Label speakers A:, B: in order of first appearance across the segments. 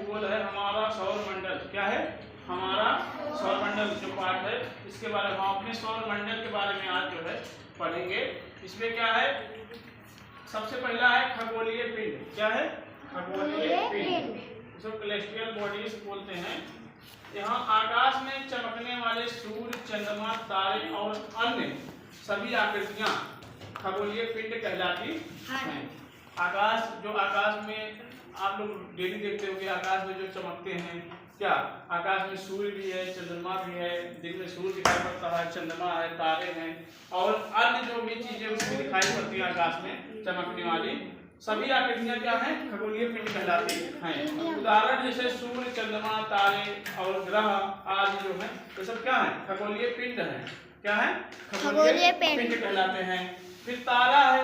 A: खगोल है हमारा सौर मंडल। क्या है? हमारा सौर मंडल जो पार्ट है इसके बारे में हम अपने सौर मंडल के बारे में आज जो है पढ़ेंगे। इसमें क्या है? सबसे पहला है खगोलीय पिंड। क्या है? खगोलीय पिंड, इसको कैलेस्ट्रियल बॉडीज बोलते हैं। यहाँ आकाश में चमकने वाले सूर्य, चंद्रमा, तारे और अन्य सभी आकृतियां खगोलीय पिंड कहलाती हैं। आकाश में आप लोग डेली देखते होंगे, आकाश में जो चमकते हैं, क्या आकाश में सूर्य भी है, चंद्रमा भी है, दिन में सूर्य दिखाई पड़ता है, चंद्रमा है, तारे हैं और अन्य जो भी चीजें उसमें दिखाई पड़ती है आकाश में चमकने वाली सभी आकृतियां क्या हैं? खगोलीय पिंड कहलाती हैं। उदाहरण जैसे सूर्य, चंद्रमा, तारे और ग्रह आदि जो है ये सब क्या है? खगोलीय पिंड है। क्या है? खगोलीय पिंड कहलाते हैं। फिर तारा है।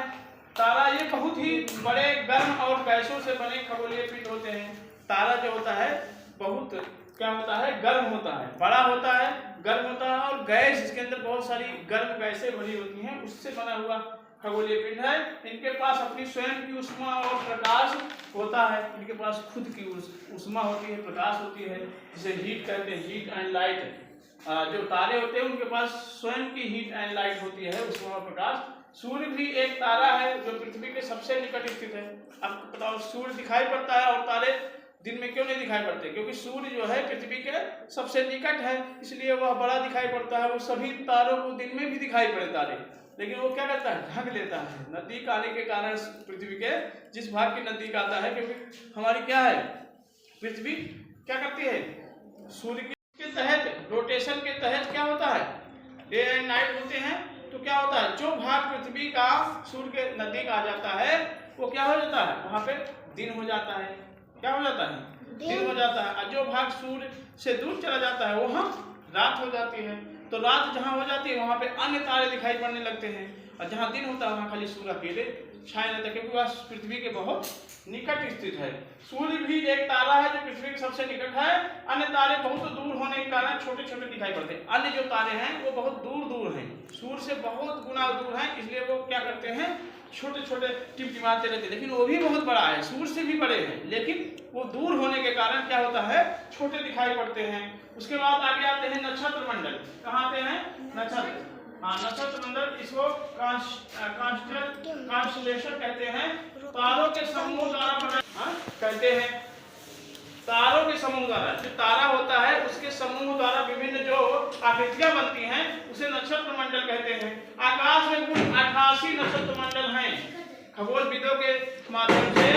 A: तारा ये बहुत ही बड़े गर्म और गैसों से बने खगोलीय पिंड होते हैं। तारा जो होता है बहुत क्या होता है? गर्म होता है, बड़ा होता है, गर्म होता है और गैस इसके अंदर बहुत सारी गर्म गैसें भरी होती हैं, उससे बना हुआ खगोलीय पिंड है। इनके पास अपनी स्वयं की ऊष्मा और प्रकाश होता है। इनके पास खुद की ऊष्मा होती है, प्रकाश होती है, जिसे हीट कहते हैं, हीट एंड लाइट। जो तारे होते हैं उनके पास स्वयं की हीट एंड लाइट होती है, ऊष्मा और प्रकाश। सूर्य भी एक तारा है जो पृथ्वी के सबसे निकट स्थित है। आपको पता हो सूर्य दिखाई पड़ता है और तारे दिन में क्यों नहीं दिखाई पड़ते? क्योंकि सूर्य जो है पृथ्वी के सबसे निकट है, इसलिए वह बड़ा दिखाई पड़ता है। वो सभी तारों को दिन में भी दिखाई पड़े तारे, लेकिन वो क्या करता है? ढक लेता है। नजदीक आने के कारण पृथ्वी के जिस भाग के नजदीक आता है, क्योंकि हमारी क्या है पृथ्वी क्या करती है? सूर्य के तहत रोटेशन के तहत क्या होता है? डे एंड नाइट होते हैं। तो क्या होता है? जो भाग पृथ्वी का सूर्य के नजदीक आ जाता है वो क्या हो जाता है? वहां पे दिन हो जाता है। क्या हो जाता है? दिन हो जाता है। और जो भाग सूर्य से दूर चला जाता है वहां रात हो जाती है। तो रात जहां हो जाती है वहां पे अन्य तारे दिखाई पड़ने लगते हैं, और जहां दिन होता है वहां खाली सूर्य अकेले छाए रहता है, क्योंकि वह पृथ्वी के बहुत निकट स्थित है। सूर्य भी एक तारा है जो पृथ्वी के सबसे निकट है। अन्य तारे बहुत दूर होने के कारण छोटे छोटे दिखाई पड़ते हैं। अन्य जो तारे हैं वो बहुत दूर दूर हैं, सूर्य से बहुत गुना दूर हैं, इसलिए वो क्या करते हैं? छोटे छोटे टिमटिमाते रहते हैं। लेकिन वो भी बहुत बड़ा है, सूर्य से भी बड़े हैं, लेकिन वो दूर होने के कारण क्या होता है? छोटे दिखाई पड़ते हैं। उसके बाद आगे आते हैं नक्षत्र मंडल। कहाँ आते हैं? नक्षत्र। हाँ, नक्षत्र मंडल, इसको कॉन्स्टेलेशन कहते हैं। तारों के समूह द्वारा बना कहते हैं। तारों के समूह द्वारा, जो तारा होता है उसके समूह द्वारा विभिन्न जो आकृतियां बनती हैं उसे नक्षत्र मंडल कहते हैं। आकाश में कुल 88 नक्षत्र मंडल हैं। खगोलविदों के माध्यम से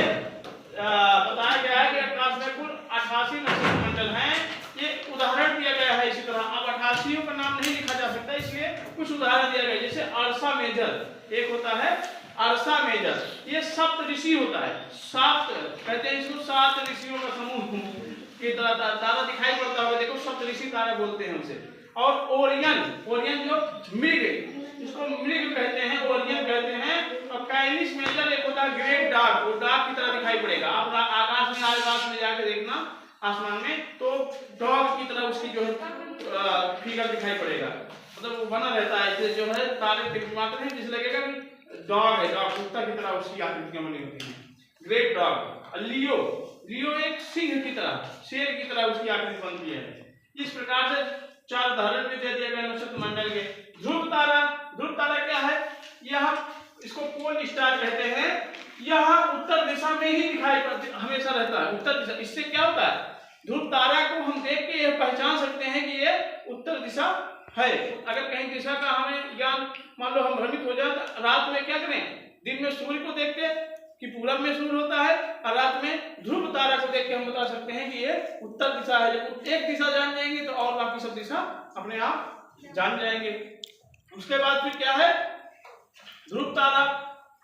A: बताया गया है कि आकाश में कुल 88 नक्षत्र मंडल हैं। ये उदाहरण दिया गया है इसी तरह। अब 88 का नाम नहीं लिखा जा सकता, इसलिए कुछ उदाहरण दिया गया, जैसे अर्सा मेजर एक होता है। अर्सा मेजर ये सप्त ऋषि होता है। सात कहते हैं इसको, 7 ऋषियों का समूह की तरह तारा दिखाई पड़ता है। देखो सप्त ऋषि तारा बोलते हैं उसे। और ओरियन, ओरियन जो मृग, इसको मृग कहते हैं, ओरियन कहते हैं। और कैनिस मेजर एक होता है ग्रेट डॉग, वो डॉग की तरह दिखाई पड़ेगा। आप आकाश में आज रात में जाके देखना आसमान में, तो डॉग की तरह उसकी जो है फिगर दिखाई पड़ेगा, मतलब वो बना रहता है जो है तारे टिमटिमाते हैं, जिस लगेगा कि डॉग है, डॉग कुत्ता की तरह उसकी आकृतियां बनी होती हैं। Great dog. लियो, लियो एक सिंह की तरह, शेर की तरह उसकी आकृति बनती है। इस प्रकार से 4 उदाहरण भी दे दिए गए नक्षत्र मंडल के। ध्रुव तारा, ध्रुव तारा क्या है? यह इसको पोल स्टार कहते हैं। यह उत्तर दिशा में ही दिखाई पड़ती हमेशा रहता है, उत्तर दिशा। इससे क्या होता है? ध्रुव तारा को हम देख के यह पहचान सकते हैं कि ये उत्तर दिशा है। अगर कहीं दिशा का हमें ज्ञान मान लो हम भ्रमित हो जाए तो रात में क्या करें? दिन में सूर्य को देख के कि पूरब में सूर्य होता है, और रात में ध्रुव तारा को देख के हम बता सकते हैं कि ये उत्तर दिशा है। जब एक दिशा जान जाएंगे तो और बाकी सब दिशा अपने आप जान जाएंगे। उसके बाद फिर क्या है? ध्रुव तारा,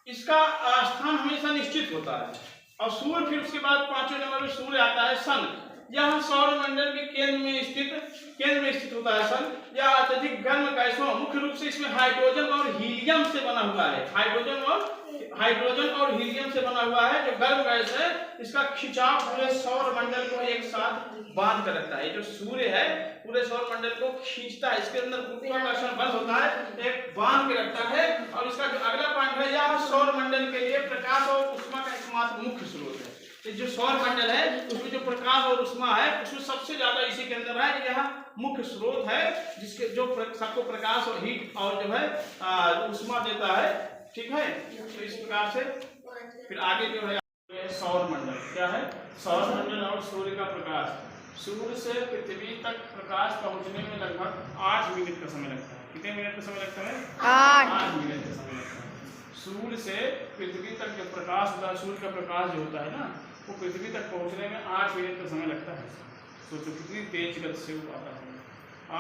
A: इसका स्थान हमेशा निश्चित होता है। और सूर्य, फिर उसके बाद 5वें नंबर में सूर्य आता है। सन, यह सौर मंडल के केंद्र में स्थित होता है। सन यह अत्यधिक गर्म गैसों, मुख्य रूप से इसमें हाइड्रोजन और हीलियम से बना हुआ है। हाइड्रोजन और हीलियम से बना हुआ है। जो गर्म गैस है इसका खिंचाव पूरे सौर मंडल को एक साथ बांध कर रखता है। जो सूर्य है पूरे सौर मंडल को खींचता है, इसके अंदर गुरुत्वाकर्षण बल होता है, एक बांध के रखता है। और इसका जो अगला पॉइंट है, यह सौर मंडल के लिए प्रकाश और ऊष्मा का एकमात्र मुख्य स्रोत है। जो सौर मंडल है उसमें जो प्रकाश और उष्मा है उसमें सबसे ज्यादा इसी के अंदर है। यह मुख्य स्रोत है जिसके जो सबको प्रकाश और हीट और जो है उष्मा देता है। ठीक है, तो इस प्रकार से फिर आगे जो है सौर मंडल क्या है। सौर मंडल और सूर्य का प्रकाश। सूर्य से पृथ्वी तक प्रकाश पहुंचने में लगभग 8 मिनट का समय लगता है। कितने मिनट का समय लगता है? 8 मिनट का समय लगता है। सूर्य से पृथ्वी तक जो प्रकाश होता है, सूर्य का प्रकाश जो होता है ना, वो पृथ्वी तक पहुंचने में 8 मिनट का समय लगता है। सोचो कितनी तेज गति से वो आता है।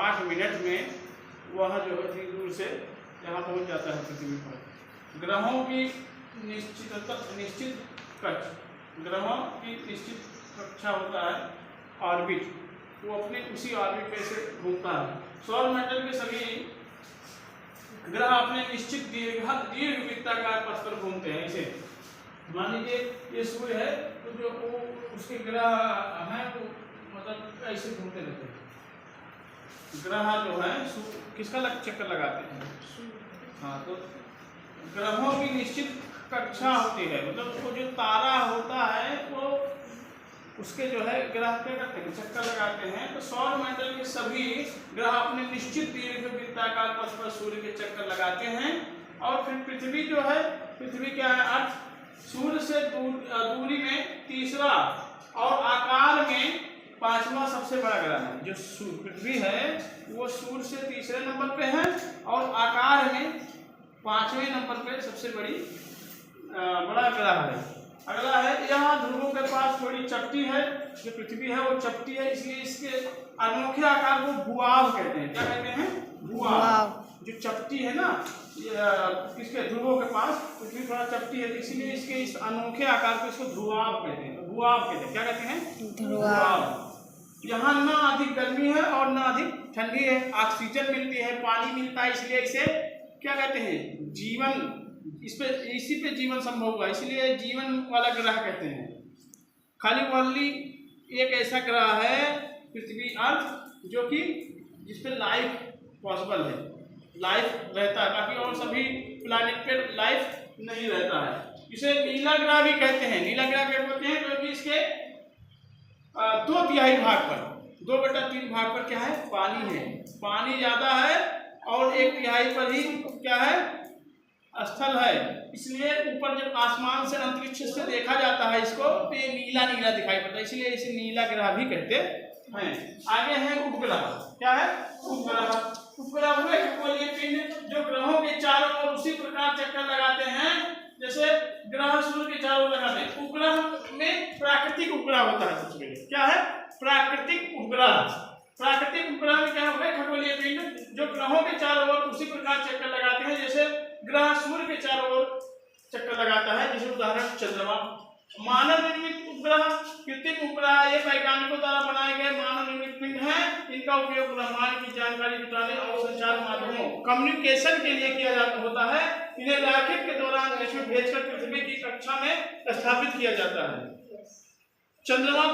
A: 8 मिनट में वह जो है इतनी दूर से यहाँ पहुंच जाता है पृथ्वी पर। ग्रहों की निश्चित ग्रहों की निश्चित कक्षा होता है ऑर्बिट, वो अपने उसी ऑर्बिट पे से घूमता है। सौर मंडल के सभी ग्रह अपने निश्चित दीर्घ वृत्ताकार पथ पर घूमते हैं। इसे मान लीजिए ये सूर्य है तो जो वो उसके ग्रह हैं वो मतलब ऐसे घूमते रहते हैं। ग्रह जो है किसका चक्कर लगाते हैं? हाँ, तो ग्रहों की निश्चित कक्षा होती है, मतलब वो जो तारा होता है वो उसके जो है ग्रह क्या करते हैं? चक्कर लगाते हैं। तो सौर मंडल के सभी ग्रह अपने निश्चित दीर्घ वृत्ताकार पथ पर सूर्य के चक्कर लगाते हैं। और फिर पृथ्वी जो है, पृथ्वी क्या है? अर्थ सूर्य से दूरी में तीसरा और आकार में 5वां सबसे बड़ा ग्रह है। जो पृथ्वी है वो सूर्य से तीसरे नंबर पे है और आकार में 5वें नंबर पे सबसे बड़ा ग्रह है। अगला है, यहाँ ध्रुवों के पास थोड़ी चपटी है। जो पृथ्वी है वो चपटी है, इसलिए इसके अनोखे आकार को भूआव कहते हैं। क्या कहते हैं? भूआव। जो चपटी है ना इसके ध्रुवों के पास, पृथ्वी थोड़ा चपटी है, इसीलिए इसके इस अनोखे आकार को इसको ध्रुवाव कहते हैं। भूआव कहते हैं। क्या कहते हैं? ध्रुवाव। यहाँ ना अधिक गर्मी है और ना अधिक ठंडी है। ऑक्सीजन मिलती है, पानी मिलता है, इसलिए इसे क्या कहते हैं? जीवन, इसी पे जीवन संभव हुआ, इसलिए जीवन वाला ग्रह कहते हैं। खाली वनली एक ऐसा ग्रह है पृथ्वी अर्थ जो कि जिसपे लाइफ पॉसिबल है, लाइफ रहता है। बाकी और सभी प्लैनेट पे लाइफ नहीं रहता है। इसे नीला ग्रह भी कहते हैं। नीला ग्रह क्या कहते हैं? क्योंकि इसके 2/3 भाग पर, 2/3 भाग पर क्या है? पानी है। पानी ज्यादा है और 1/3 पर ही क्या है? स्थल है। इसलिए ऊपर जब आसमान से अंतरिक्ष से देखा जाता है इसको तो ये नीला नीला दिखाई पड़ता है, इसलिए इसे नीला ग्रह भी कहते हैं। आगे है उपग्रह। क्या है? उपग्रह। उपग्रह हुए खगोलीय पिंड जो ग्रहों के चारों ओर उसी प्रकार चक्कर लगाते हैं जैसे ग्रह सूर्य के चारों ओर लगाते हैं। उपग्रह में प्राकृतिक उपग्रह होता है। सबसे पहले क्या है? प्राकृतिक उपग्रह। प्राकृतिक उपग्रह में क्या होगा? खगोलीय पिंड जो ग्रहों के चारों ओर उसी प्रकार चक्कर लगाते हैं जैसे ग्रह सूर्य के चारों ओर चक्कर लगाता है। जैसे उदाहरण चंद्रमा। मानव निर्मित उपग्रह, कृत्रिम उपग्रह ये वैज्ञानिकों द्वारा बनाए गए मानव निर्मित पिंड हैं। इनका उपयोग ब्रह्मांड की जानकारी जुटाने और संचार माध्यमों कम्युनिकेशन के लिए किया जाता होता है। इन्हें रॉकेट के दौरान इसमें भेजकर पृथ्वी की कक्षा में स्थापित किया जाता है। चंद्रमा,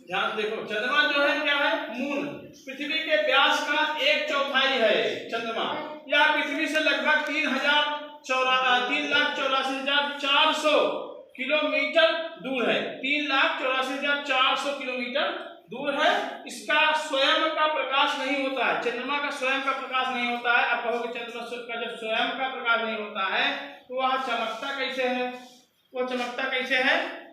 A: ध्यान देखो, चंद्रमा जो है क्या है? मून। पृथ्वी के व्यास का 1/4 है चंद्रमा। यह पृथ्वी से लगभग 3,84,400 किलोमीटर दूर है। 3,84,400 किलोमीटर दूर है। इसका स्वयं का प्रकाश नहीं होता है। चंद्रमा का स्वयं का प्रकाश नहीं होता है। आप कहोगे चंद्रमा का जब स्वयं का प्रकाश नहीं होता है तो वह चमकता कैसे है? वो चमकता कैसे है?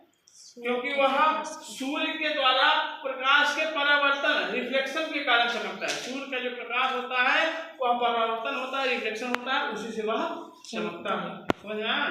A: क्योंकि वह सूर्य के द्वारा प्रकाश के परावर्तन, रिफ्लेक्शन के कारण चमकता है। सूर्य का जो प्रकाश होता है वह परावर्तन होता है, रिफ्लेक्शन होता है, उसी से वह चमकता है। समझ आया?